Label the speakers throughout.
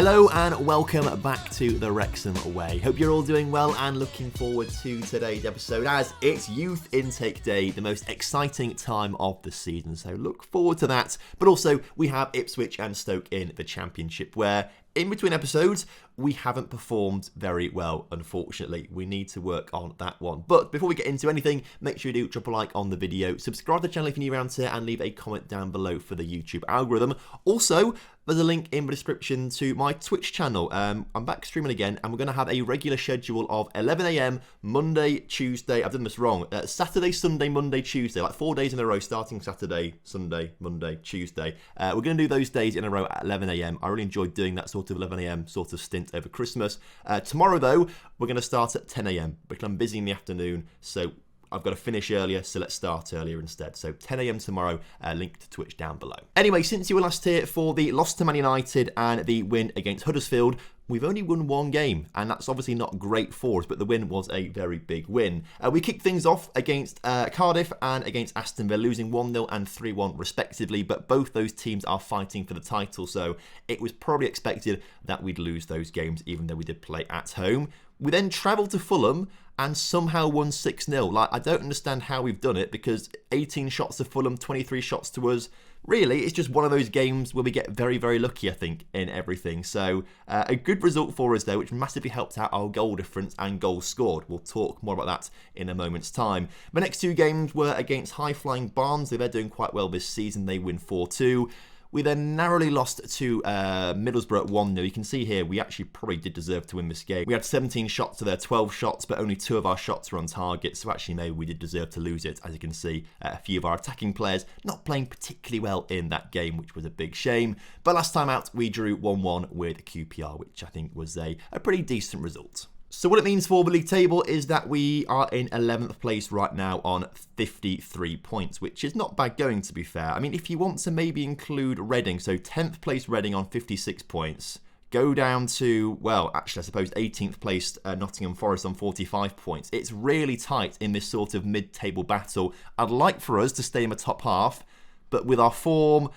Speaker 1: Hello and welcome back to the Wrexham Way. Hope you're all doing well and looking forward to today's episode as it's Youth Intake Day, the most exciting time of the season. So look forward to that. But also we have Ipswich and Stoke in the Championship where in between episodes, we haven't performed very well, unfortunately. We need to work on that one. But before we get into anything, make sure you do drop a like on the video, subscribe to the channel if you're new around here, and leave a comment down below for the YouTube algorithm. Also, there's a link in the description to my Twitch channel. I'm back streaming again, and we're going to have a regular schedule of 11 AM, Monday, Tuesday. I've done this wrong. Saturday, Sunday, Monday, Tuesday. Like 4 days in a row, starting Saturday, Sunday, Monday, Tuesday. We're going to do those days in a row at 11 AM. I really enjoyed doing that sort of 11 AM sort of stint over Christmas. Tomorrow, though, we're going to start at 10 AM because I'm busy in the afternoon, so I've got to finish earlier, so let's start earlier instead. So 10 AM tomorrow, link to Twitch down below. Anyway, since you were last here for the loss to Man United and the win against Huddersfield, we've only won one game, and that's obviously not great for us, but the win was a very big win. We kicked things off against Cardiff and against Aston Villa, losing 1-0 and 3-1 respectively, but both those teams are fighting for the title, so it was probably expected that we'd lose those games, even though we did play at home. We then travelled to Fulham and somehow won 6-0. Like, I don't understand how we've done it, because 18 shots to Fulham, 23 shots to us. Really, it's just one of those games where we get very, very lucky, I think, in everything. So, a good result for us, though, which massively helped out our goal difference and goals scored. We'll talk more about that in a moment's time. The next two games were against high-flying Barnsley. They're doing quite well this season. They win 4-2. We then narrowly lost to Middlesbrough at 1-0. You can see here, we actually probably did deserve to win this game. We had 17 shots to their 12 shots, but only 2 of our shots were on target. So actually, maybe we did deserve to lose it. As you can see, a few of our attacking players not playing particularly well in that game, which was a big shame. But last time out, we drew 1-1 with QPR, which I think was a pretty decent result. So what it means for the league table is that we are in 11th place right now on 53 points, which is not bad going, to be fair. I mean, if you want to maybe include Reading, so 10th place Reading on 56 points, go down to, well, actually, I suppose 18th place Nottingham Forest on 45 points. It's really tight in this sort of mid-table battle. I'd like for us to stay in the top half, but with our form,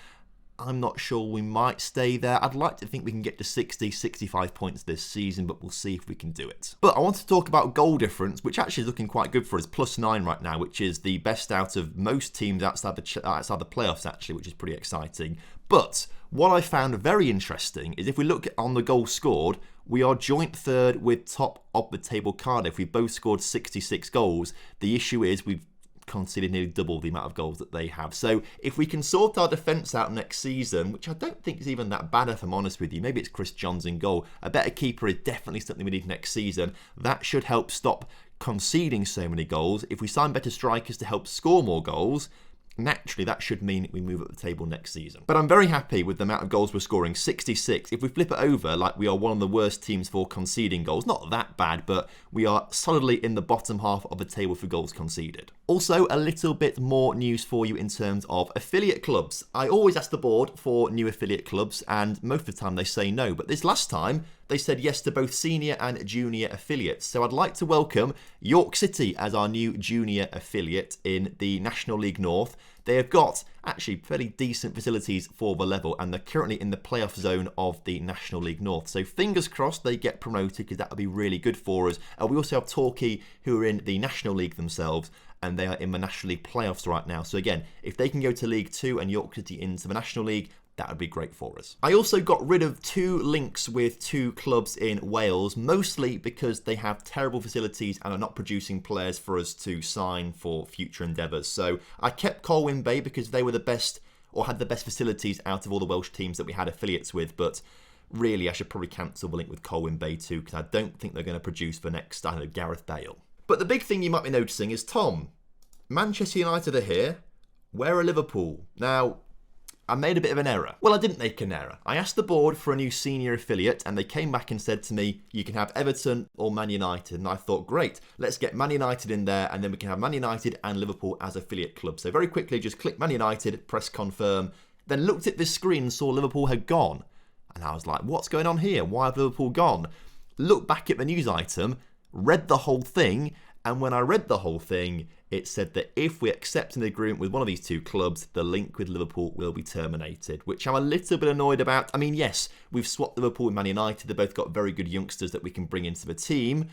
Speaker 1: I'm not sure we might stay there. I'd like to think we can get to 60, 65 points this season, but we'll see if we can do it. But I want to talk about goal difference, which actually is looking quite good for us. +9 right now, which is the best out of most teams outside the playoffs, actually, which is pretty exciting. But what I found very interesting is if we look on the goals scored, we are joint third with top of the table Cardiff. We both scored 66 goals. The issue is we've conceded nearly double the amount of goals that they have. So if we can sort our defence out next season, which I don't think is even that bad if I'm honest with you, maybe it's Chris Johns in goal, a better keeper is definitely something we need next season. That should help stop conceding so many goals. If we sign better strikers to help score more goals, naturally that should mean we move up the table next season. But I'm very happy with the amount of goals we're scoring, 66. If we flip it over, like, we are one of the worst teams for conceding goals. Not that bad, but we are solidly in the bottom half of the table for goals conceded. Also, a little bit more news for you in terms of affiliate clubs. I always ask the board for new affiliate clubs, and most of the time they say no, but this last time they said yes to both senior and junior affiliates. So I'd like to welcome York City as our new junior affiliate in the National League North. They have got actually fairly decent facilities for the level, and they're currently in the playoff zone of the National League North. So fingers crossed they get promoted, because that would be really good for us. We also have Torquay, who are in the National League themselves, and they are in the National League playoffs right now. So again, if they can go to League 2 and York City into the National League, that would be great for us. I also got rid of 2 links with 2 clubs in Wales, mostly because they have terrible facilities and are not producing players for us to sign for future endeavours. So I kept Colwyn Bay because they were the best, or had the best facilities out of all the Welsh teams that we had affiliates with, but really I should probably cancel the link with Colwyn Bay too, because I don't think they're going to produce for next, I don't know, Gareth Bale. But the big thing you might be noticing is, Tom, Manchester United are here, where are Liverpool? Now, I made a bit of an error. Well, I didn't make an error. I asked the board for a new senior affiliate, and they came back and said to me, you can have Everton or Man United. And I thought, great, let's get Man United in there, and then we can have Man United and Liverpool as affiliate clubs. So very quickly, just click Man United, press confirm, then looked at this screen and saw Liverpool had gone. And I was like, what's going on here? Why have Liverpool gone? Looked back at the news item, read the whole thing, And when I read the whole thing, it said that if we accept an agreement with one of these two clubs, the link with Liverpool will be terminated, which I'm a little bit annoyed about. I mean, yes, we've swapped Liverpool with Man United. They've both got very good youngsters that we can bring into the team.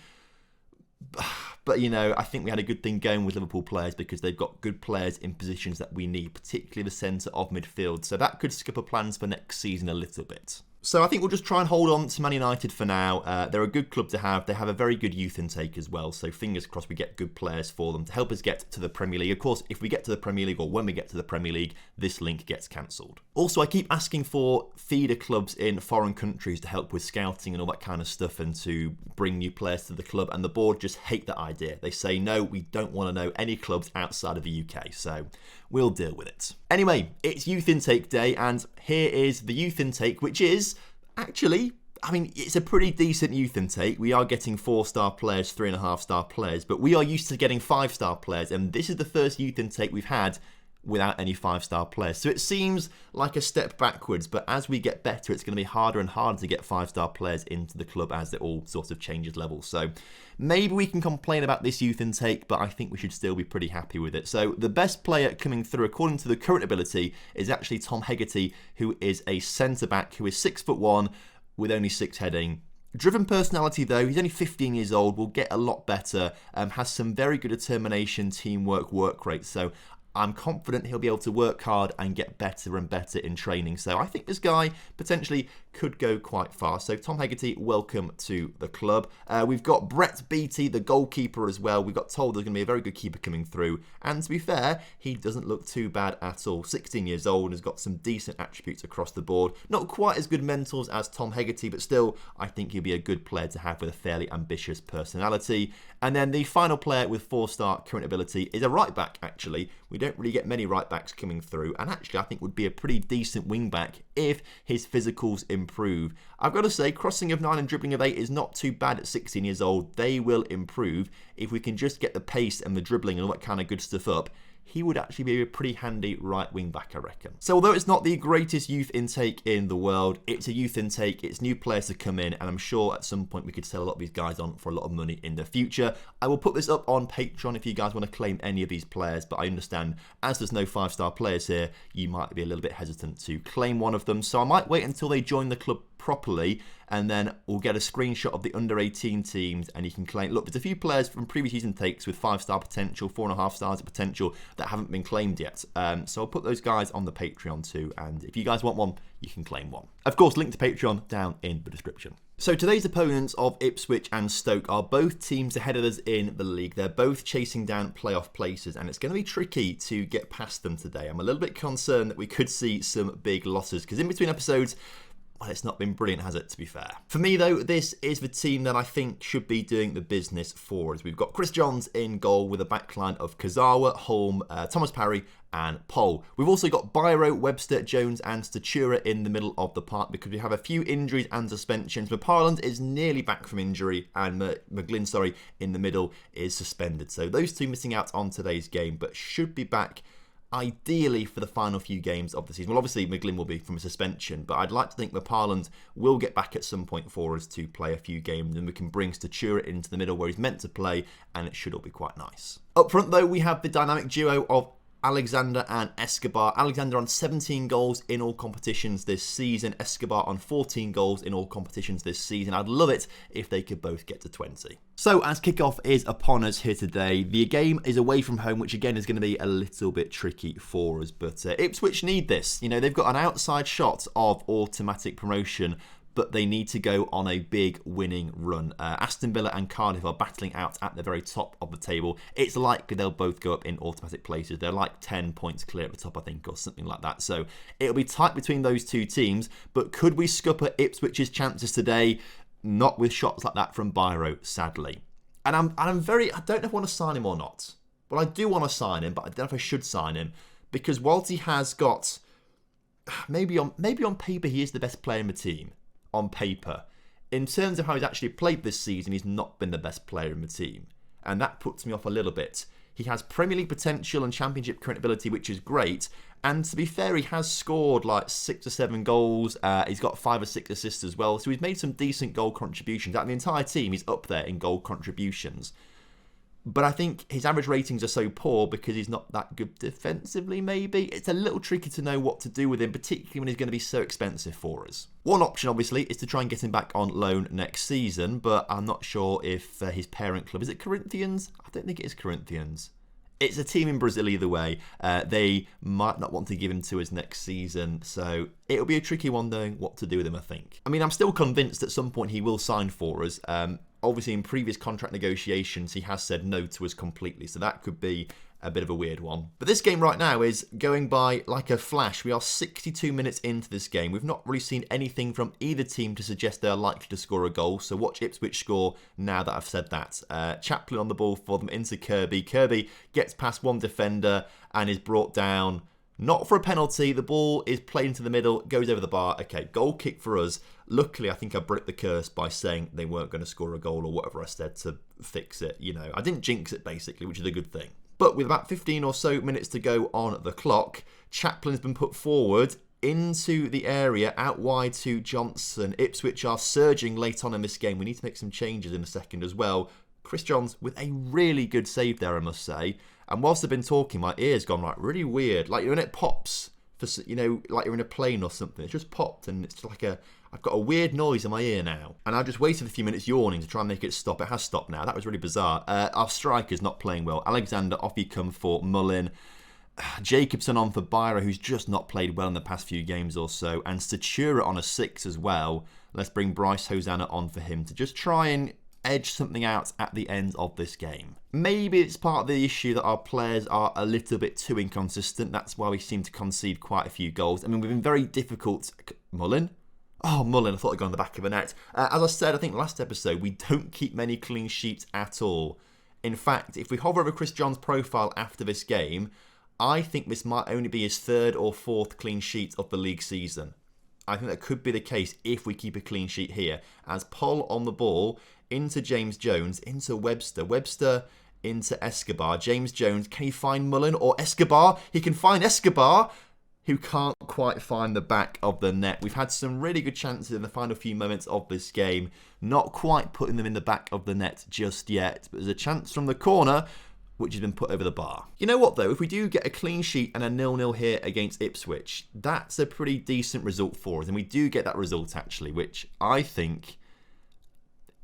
Speaker 1: But, I think we had a good thing going with Liverpool players because they've got good players in positions that we need, particularly the centre of midfield. So that could scupper plans for next season a little bit. So I think we'll just try and hold on to Man United for now. They're a good club to have. They have a very good youth intake as well. So fingers crossed we get good players for them to help us get to the Premier League. Of course, if we get to the Premier League or when we get to the Premier League, this link gets cancelled. Also, I keep asking for feeder clubs in foreign countries to help with scouting and all that kind of stuff and to bring new players to the club. And the board just hate that idea. They say, no, we don't want to know any clubs outside of the UK. So we'll deal with it. Anyway, it's youth intake day, and here is the youth intake, which is actually, it's a pretty decent youth intake. We are getting 4-star players, 3.5-star players, but we are used to getting 5-star players, and this is the first youth intake we've had without any 5-star players. So it seems like a step backwards, but as we get better, it's going to be harder and harder to get 5-star players into the club as it all sort of changes levels. So maybe we can complain about this youth intake, but I think we should still be pretty happy with it. So the best player coming through, according to the current ability, is actually Tom Hegarty, who is a centre-back who is 6'1", with only 6 heading. Driven personality though, he's only 15 years old, will get a lot better, has some very good determination, teamwork, work rate. So I'm confident he'll be able to work hard and get better and better in training. So I think this guy potentially could go quite far. So Tom Hegarty, welcome to the club. We've got Brett Beattie, the goalkeeper as well. We got told there's going to be a very good keeper coming through. And to be fair, he doesn't look too bad at all. 16 years old and has got some decent attributes across the board. Not quite as good mentals as Tom Hegarty, but still, I think he'll be a good player to have with a fairly ambitious personality. And then the final player with 4-star current ability is a right back, actually. We don't really get many right backs coming through, and actually I think would be a pretty decent wing back if his physicals improve. I've got to say, crossing of 9 and dribbling of 8 is not too bad at 16 years old. They will improve if we can just get the pace and the dribbling and all that kind of good stuff up. He would actually be a pretty handy right wing back, I reckon. So although it's not the greatest youth intake in the world, it's a youth intake, it's new players to come in, and I'm sure at some point we could sell a lot of these guys on for a lot of money in the future. I will put this up on Patreon if you guys want to claim any of these players, but I understand as there's no 5-star players here, you might be a little bit hesitant to claim one of them. So I might wait until they join the club properly, and then we'll get a screenshot of the under-18 teams, and you can claim, look, there's a few players from previous season takes with 5-star potential, 4.5 stars of potential that haven't been claimed yet. So I'll put those guys on the Patreon too, and if you guys want one, you can claim one. Of course, link to Patreon down in the description. So today's opponents of Ipswich and Stoke are both teams ahead of us in the league. They're both chasing down playoff places, and it's going to be tricky to get past them today. I'm a little bit concerned that we could see some big losses, because in between episodes, well, it's not been brilliant, has it, to be fair? For me, though, this is the team that I think should be doing the business for us. We've got Chris Johns in goal with a backline of Kazawa, Holm, Thomas Parry and Pole. We've also got Biro, Webster, Jones and Statura in the middle of the park because we have a few injuries and suspensions. McParland is nearly back from injury and McGlynn, in the middle is suspended. So those two missing out on today's game, but should be back ideally for the final few games of the season. Well, obviously McGlynn will be from a suspension, but I'd like to think McParland will get back at some point for us to play a few games, and we can bring Statura into the middle where he's meant to play, and it should all be quite nice. Up front though, we have the dynamic duo of Alexander and Escobar. Alexander on 17 goals in all competitions this season. Escobar on 14 goals in all competitions this season. I'd love it if they could both get to 20. So as kickoff is upon us here today, the game is away from home, which again is going to be a little bit tricky for us. But Ipswich need this. You know, they've got an outside shot of automatic promotion, but they need to go on a big winning run. Aston Villa and Cardiff are battling out at the very top of the table. It's likely they'll both go up in automatic places. They're like 10 points clear at the top, I think, or something like that. So it'll be tight between those two teams. But could we scupper Ipswich's chances today? Not with shots like that from Biro, sadly. And I don't know if I want to sign him or not. Well, I do want to sign him, but I don't know if I should sign him, because whilst he has got, maybe on paper he is the best player in the team. On paper, in terms of how he's actually played this season, he's not been the best player in the team, and that puts me off a little bit. He has Premier League potential and Championship current ability, which is great, and to be fair, he has scored like 6 or 7 goals. He's got 5 or 6 assists as well, so he's made some decent goal contributions. Out of the entire team, he's up there in goal contributions. But I think his average ratings are so poor because he's not that good defensively, maybe. It's a little tricky to know what to do with him, particularly when he's going to be so expensive for us. One option, obviously, is to try and get him back on loan next season, but I'm not sure if his parent club... Is it Corinthians? I don't think it is Corinthians. It's a team in Brazil either way. They might not want to give him to us next season, so it'll be a tricky one knowing what to do with him, I think. I mean, I'm still convinced at some point he will sign for us. Obviously, in previous contract negotiations, he has said no to us completely, so that could be a bit of a weird one. But this game right now is going by like a flash. We are 62 minutes into this game. We've not really seen anything from either team to suggest they're likely to score a goal, so watch Ipswich score now that I've said that. Chaplin on the ball for them into Kirby. Kirby gets past one defender and is brought down. Not for a penalty. The ball is played into the middle, goes over the bar. Okay, goal kick for us. Luckily, I think I broke the curse by saying they weren't going to score a goal or whatever I said to fix it. You know, I didn't jinx it, basically, which is a good thing. But with about 15 or so minutes to go on the clock, Chaplin's been put forward into the area, out wide to Johnson. Ipswich are surging late on in this game. We need to make some changes in a second as well. Chris Johns with a really good save there, I must say. And whilst I've been talking, my ear's gone like really weird. Like when it pops, for, you know, like you're in a plane or something. It's just popped and it's like I've got a weird noise in my ear now. And I just waited a few minutes yawning to try and make it stop. It has stopped now. That was really bizarre. Our striker's not playing well. Alexander, off you come for Mullin. Jacobson on for Byra, who's just not played well in the past few games or so. And Statura on a 6 as well. Let's bring Bryce Hosanna on for him to just try and edge something out at the end of this game. Maybe it's part of the issue that our players are a little bit too inconsistent. That's why we seem to concede quite a few goals. I mean, we've been very difficult. Mullin? Oh, Mullin, I thought I'd gone on the back of the net. As I said, I think last episode, we don't keep many clean sheets at all. In fact, if we hover over Chris John's profile after this game, I think this might only be his 3rd or 4th clean sheet of the league season. I think that could be the case if we keep a clean sheet here. As Poll on the ball, into James Jones, into Webster. Webster into Escobar. James Jones, can he find Mullin or Escobar? He can find Escobar, who can't quite find the back of the net. We've had some really good chances in the final few moments of this game. Not quite putting them in the back of the net just yet. But there's a chance from the corner, which has been put over the bar. You know what, though? If we do get a clean sheet and a 0-0 here against Ipswich, that's a pretty decent result for us. And we do get that result, actually, which I think...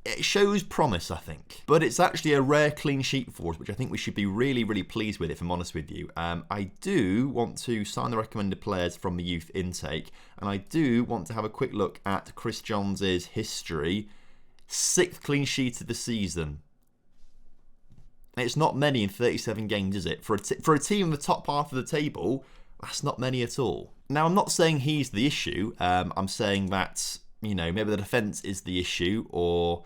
Speaker 1: it shows promise, I think. But it's actually a rare clean sheet for us, which I think we should be really, really pleased with, if I'm honest with you. I do want to sign the recommended players from the youth intake. And I do want to have a quick look at Chris Johns' history. 6th clean sheet of the season. It's not many in 37 games, is it? For a team in the top half of the table, that's not many at all. Now, I'm not saying he's the issue. I'm saying that, you know, maybe the defence is the issue or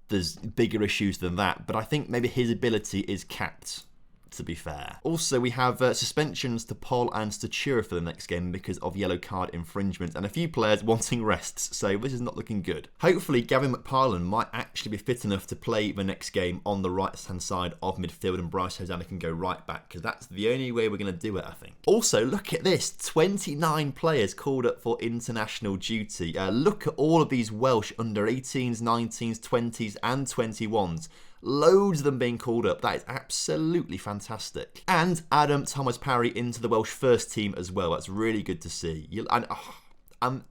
Speaker 1: there's bigger issues than that. But I think maybe his ability is capped, to be fair. Also, we have suspensions to Paul and Statura for the next game because of yellow card infringement and a few players wanting rests, so this is not looking good. Hopefully, Gavin McParland might actually be fit enough to play the next game on the right-hand side of midfield and Bryce Hosanna can go right back because that's the only way we're going to do it, I think. Also, look at this. 29 players called up for international duty. Look at all of these Welsh under 18s, 19s, 20s and 21s. Loads of them being called up. That is absolutely fantastic. And Adam Thomas Parry into the Welsh first team as well. That's really good to see.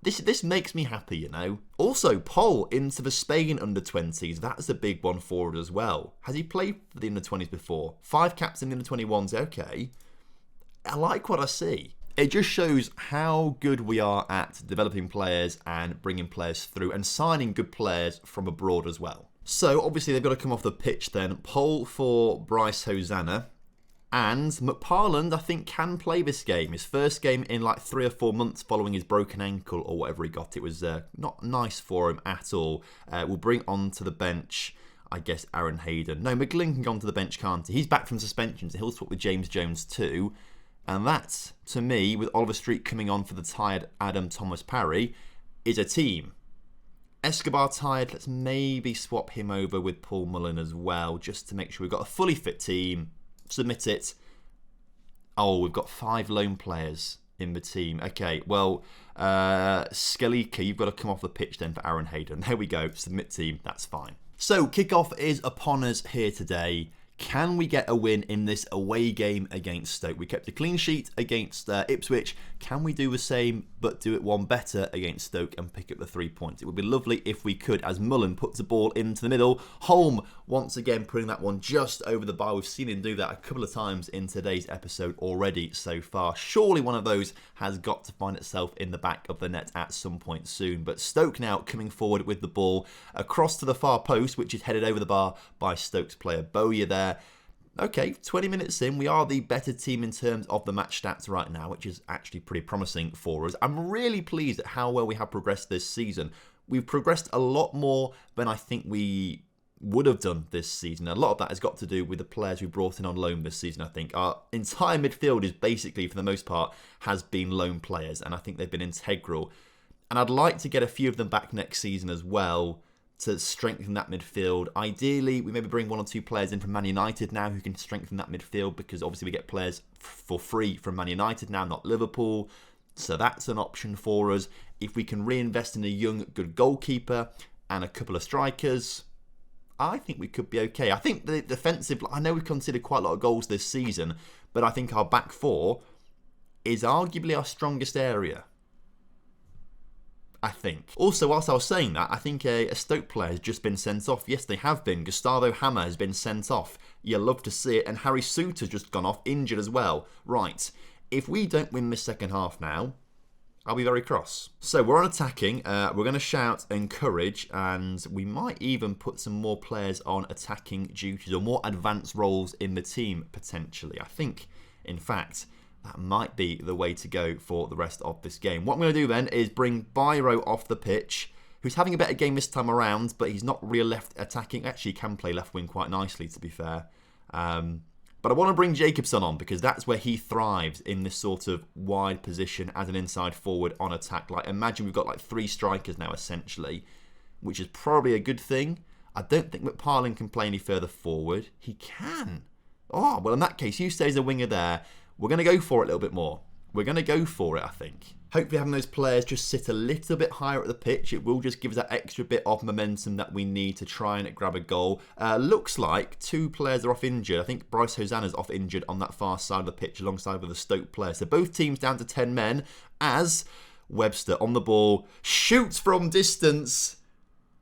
Speaker 1: This makes me happy, you know. Also, Paul into the Spain under-20s. That's a big one for it as well. Has he played for the under-20s before? 5 caps in the under-21s. Okay. I like what I see. It just shows how good we are at developing players and bringing players through and signing good players from abroad as well. So, obviously, they've got to come off the pitch then. Poll for Bryce Hosanna. And McParland, I think, can play this game. His first game in like 3 or 4 months following his broken ankle or whatever he got. It was not nice for him at all. We'll bring on to the bench, I guess, Aaron Hayden. No, McGlynn can go onto the bench, can't he? He's back from suspension, so he'll swap with James Jones too. And that, to me, with Oliver Street coming on for the tired Adam Thomas Parry, is a team. Escobar tired, let's maybe swap him over with Paul Mullin as well, just to make sure we've got a fully fit team. Submit it. Oh, we've got 5 loan players in the team. Okay, well, Skalika, you've got to come off the pitch then for Aaron Hayden. There we go, submit team, that's fine. So, kickoff is upon us here today. Can we get a win in this away game against Stoke? We kept a clean sheet against Ipswich. Can we do the same, but do it one better against Stoke and pick up the 3 points? It would be lovely if we could, as Mullen puts the ball into the middle. Holm, once again, putting that one just over the bar. We've seen him do that a couple of times in today's episode already so far. Surely one of those has got to find itself in the back of the net at some point soon. But Stoke now coming forward with the ball across to the far post, which is headed over the bar by Stoke's player Bowyer there. Okay, 20 minutes in, we are the better team in terms of the match stats right now, which is actually pretty promising for us. I'm really pleased at how well we have progressed this season. We've progressed a lot more than I think we would have done this season. A lot of that has got to do with the players we brought in on loan this season, I think. Our entire midfield is basically, for the most part, has been loan players, and I think they've been integral. And I'd like to get a few of them back next season as well, to strengthen that midfield. Ideally, we maybe bring 1 or 2 players in from Man United now who can strengthen that midfield, because obviously we get players for free from Man United now, not Liverpool. So that's an option for us. If we can reinvest in a young, good goalkeeper and a couple of strikers, I think we could be okay. I think the defensive, I know we've conceded quite a lot of goals this season, but I think our back four is arguably our strongest area, I think. Also, whilst I was saying that, I think a Stoke player has just been sent off. Yes, they have been. Gustavo Hammer has been sent off. You love to see it. And Harry Souttar's just gone off, injured as well. Right, if we don't win this second half now, I'll be very cross. So we're on attacking. We're going to shout encourage, and we might even put some more players on attacking duties or more advanced roles in the team, potentially. I think, in fact, that might be the way to go for the rest of this game. What I'm going to do then is bring Biro off the pitch, who's having a better game this time around, but he's not real left attacking. Actually, he can play left wing quite nicely, to be fair. But I want to bring Jacobson on, because that's where he thrives, in this sort of wide position as an inside forward on attack. Like, imagine we've got like 3 strikers now, essentially, which is probably a good thing. I don't think McParlin can play any further forward. He can. Oh, well, in that case, you stay as a winger there. We're going to go for it a little bit more. We're going to go for it, I think. Hopefully having those players just sit a little bit higher at the pitch, it will just give us that extra bit of momentum that we need to try and grab a goal. Looks like 2 players are off injured. I think Bryce Hosanna's off injured on that far side of the pitch alongside with the Stoke player. So both teams down to 10 men, as Webster on the ball shoots from distance.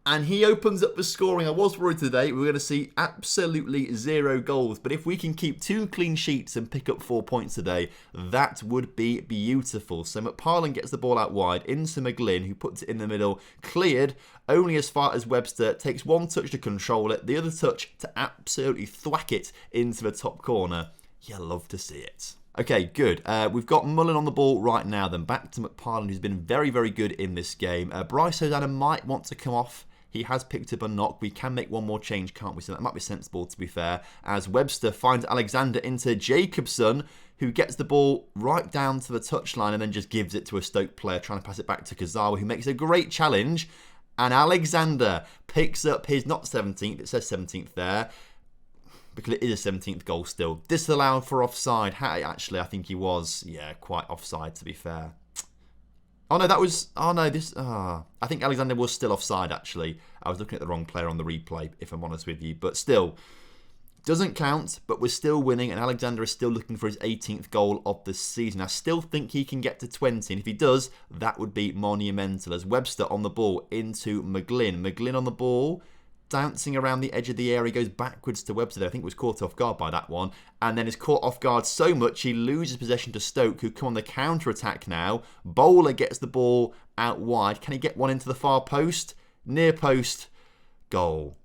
Speaker 1: And he opens up the scoring. I was worried today we're going to see absolutely 0 goals. But if we can keep 2 clean sheets and pick up 4 points today, that would be beautiful. So McParlin gets the ball out wide into McGlynn, who puts it in the middle. Cleared only as far as Webster. Takes 1 touch to control it. The other touch to absolutely thwack it into the top corner. You love to see it. Okay, good. We've got Mullen on the ball right now. Then back to McParlin, who's been very, very good in this game. Bryce Hosanna might want to come off. He has picked up a knock. We can make 1 more change, can't we? So that might be sensible, to be fair. As Webster finds Alexander into Jacobson, who gets the ball right down to the touchline and then just gives it to a Stoke player, trying to pass it back to Kazawa, who makes a great challenge. And Alexander picks up his, not 17th, it says 17th there, because it is a 17th goal still. Disallowed for offside. Actually, I think he was, quite offside, to be fair. Oh no, that was... Oh no, this... I think Alexander was still offside, actually. I was looking at the wrong player on the replay, if I'm honest with you. But still, doesn't count, but we're still winning, and Alexander is still looking for his 18th goal of the season. I still think he can get to 20, and if he does, that would be monumental. As Webster on the ball into McGlynn. McGlynn on the ball, dancing around the edge of the area, goes backwards to Webster. I think was caught off guard by that one, and then is caught off guard so much he loses possession to Stoke, who come on the counter-attack now. Bowler gets the ball out wide. Can he get one into the far post? Near post. Goal.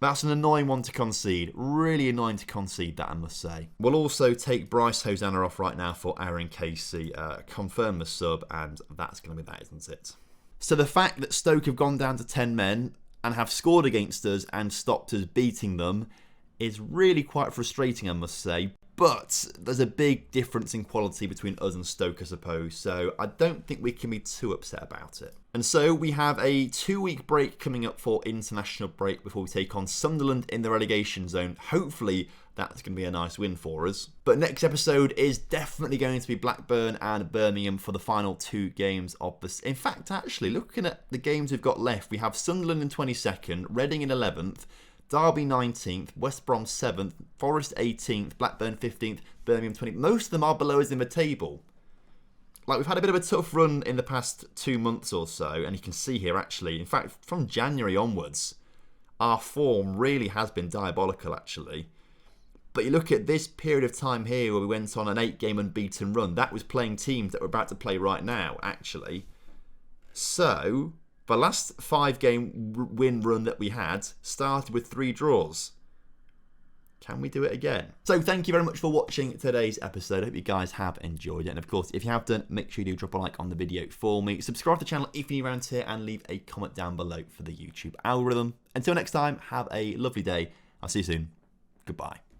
Speaker 1: That's an annoying one to concede. Really annoying to concede that, I must say. We'll also take Bryce Hosanna off right now for Aaron Casey. Confirm the sub, and that's going to be that, isn't it? So the fact that Stoke have gone down to 10 men and have scored against us and stopped us beating them is really quite frustrating, I must say. But there's a big difference in quality between us and Stoke, I suppose. So I don't think we can be too upset about it. And so we have a 2-week break coming up for international break before we take on Sunderland in the relegation zone. Hopefully that's going to be a nice win for us. But next episode is definitely going to be Blackburn and Birmingham for the final 2 games of this. In fact, actually, looking at the games we've got left, we have Sunderland in 22nd, Reading in 11th, Derby 19th, West Brom 7th, Forest 18th, Blackburn 15th, Birmingham 20th. Most of them are below us in the table. Like, we've had a bit of a tough run in the past 2 months or so, and you can see here, actually, in fact, from January onwards, our form really has been diabolical, actually. But you look at this period of time here where we went on an 8-game unbeaten run, that was playing teams that we're about to play right now, actually. So, the last 5-game win run that we had started with 3 draws. Can we do it again? So thank you very much for watching today's episode. I hope you guys have enjoyed it. And of course, if you have done, make sure you do drop a like on the video for me. Subscribe to the channel if you're new around here and leave a comment down below for the YouTube algorithm. Until next time, have a lovely day. I'll see you soon. Goodbye.